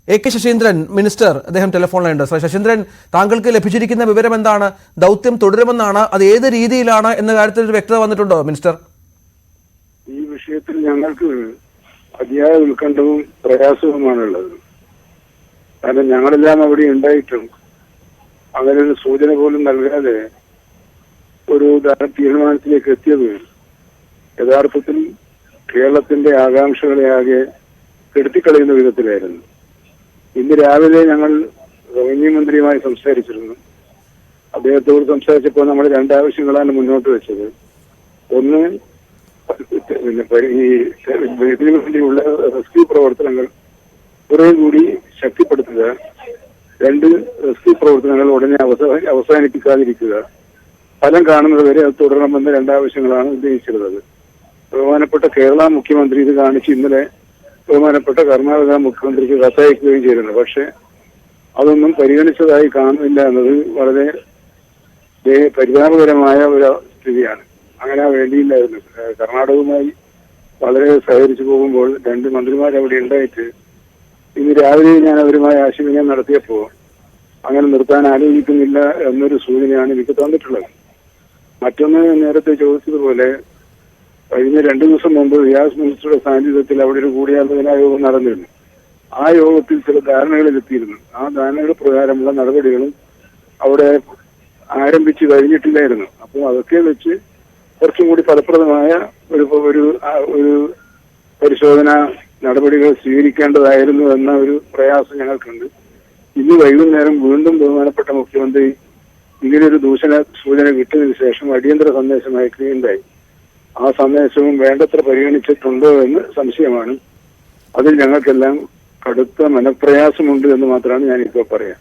AK Saseendran minister അദ്ദേഹം ടെലിഫോണിലുണ്ട്. ശശീന്ദ്രൻ, താങ്കൾക്ക് ലഭിച്ചിരിക്കുന്ന വിവരം എന്താണ്? ദൗത്യം തുടരുമെന്നാണ്, അത് ഏത് രീതിയിലാണ് എന്ന കാര്യത്തിൽ ഒരു വ്യക്തത വന്നിട്ടുണ്ടോ മിനിസ്റ്റർ? ഈ വിഷയത്തിൽ ഞങ്ങൾക്ക് അതിയായ ഉത്കണ്ഠവും പ്രയാസവുമാണുള്ളത്. കാരണം ഞങ്ങളെല്ലാം അവിടെ ഉണ്ടായിട്ടും അങ്ങനെ ഒരു സൂചന പോലും നൽകാതെ ഒരു തീരുമാനത്തിലേക്ക് എത്തിയത് യഥാർത്ഥത്തിൽ കേരളത്തിന്റെ ആകാംക്ഷകളെ ആകെ കെടുത്തിക്കളയുന്ന വിധത്തിലായിരുന്നു. ഇന്ന് രാവിലെ ഞങ്ങൾ റവന്യൂ മന്ത്രിയുമായി സംസാരിച്ചിരുന്നു. അദ്ദേഹത്തോട് സംസാരിച്ചപ്പോൾ നമ്മൾ രണ്ടാവശ്യങ്ങളാണ് മുന്നോട്ട് വെച്ചത്. ഒന്ന്, ഈ ഇതിനു വേണ്ടിയുള്ള റെസ്ക്യൂ പ്രവർത്തനങ്ങൾ കുറെ കൂടി ശക്തിപ്പെടുത്തുക. രണ്ട്, റെസ്ക്യൂ പ്രവർത്തനങ്ങൾ ഉടനെ അവസാനിപ്പിക്കാതിരിക്കുക. ഫലം കാണുന്നത് വരെ അത് തുടരണമെന്ന രണ്ടാവശ്യങ്ങളാണ് ഉന്നയിച്ചിരുന്നത്. ബഹുമാനപ്പെട്ട കേരള മുഖ്യമന്ത്രി ഇത് കാണിച്ച് ഇന്നലെ ബഹുമാനപ്പെട്ട കർണാടക മുഖ്യമന്ത്രിക്ക് കത്തയക്കുകയും ചെയ്തിരുന്നു. പക്ഷെ അതൊന്നും പരിഗണിച്ചതായി കാണുന്നില്ല എന്നത് വളരെ പരിതാപകരമായ ഒരു സ്ഥിതിയാണ്. അങ്ങനെ വേണ്ടിയില്ലായിരുന്നു. കർണാടകവുമായി വളരെ സഹകരിച്ചു പോകുമ്പോൾ രണ്ട് മന്ത്രിമാരവിടെ ഉണ്ടായിട്ട് ഇന്ന് രാവിലെ ഞാൻ അവരുമായി ആശയവിനിമയം നടത്തിയപ്പോൾ അങ്ങനെ നിർത്താൻ ആലോചിക്കുന്നില്ല എന്നൊരു സൂചനയാണ് എനിക്ക് തന്നിട്ടുള്ളത്. മറ്റൊന്ന്, നേരത്തെ ചോദിച്ചതുപോലെ കഴിഞ്ഞ 2 ദിവസം മുമ്പ് റിയാസ് മിനിസ്റ്ററുടെ സാന്നിധ്യത്തിൽ അവിടെ ഒരു കൂടിയാലോചനാ യോഗം നടന്നിരുന്നു. ആ യോഗത്തിൽ ചില ധാരണകളിലെത്തിയിരുന്നു. ആ ധാരണകൾ പ്രകാരമുള്ള നടപടികളും അവിടെ ആരംഭിച്ചു കഴിഞ്ഞിട്ടില്ലായിരുന്നു. അപ്പോൾ അതൊക്കെ വെച്ച് കുറച്ചും കൂടി ഫലപ്രദമായ ഒരു പരിശോധന നടപടികൾ സ്വീകരിക്കേണ്ടതായിരുന്നു എന്ന ഒരു പ്രയാസം ഞങ്ങൾക്കുണ്ട്. ഇന്ന് വൈകുന്നേരം വീണ്ടും ബഹുമാനപ്പെട്ട മുഖ്യമന്ത്രി ഇങ്ങനെയൊരു സൂചന കിട്ടിയതിനു ശേഷം അടിയന്തര സന്ദേശം അയക്കുകയുണ്ടായി. ആ സന്ദേശവും വേണ്ടത്ര പരിഗണിച്ചിട്ടുണ്ടോ എന്ന് സംശയമാണ്. അതിൽ ഞങ്ങൾക്കെല്ലാം കടുത്ത മനപ്രയാസമുണ്ട് എന്ന് മാത്രമാണ് ഞാനിപ്പോൾ പറയാം.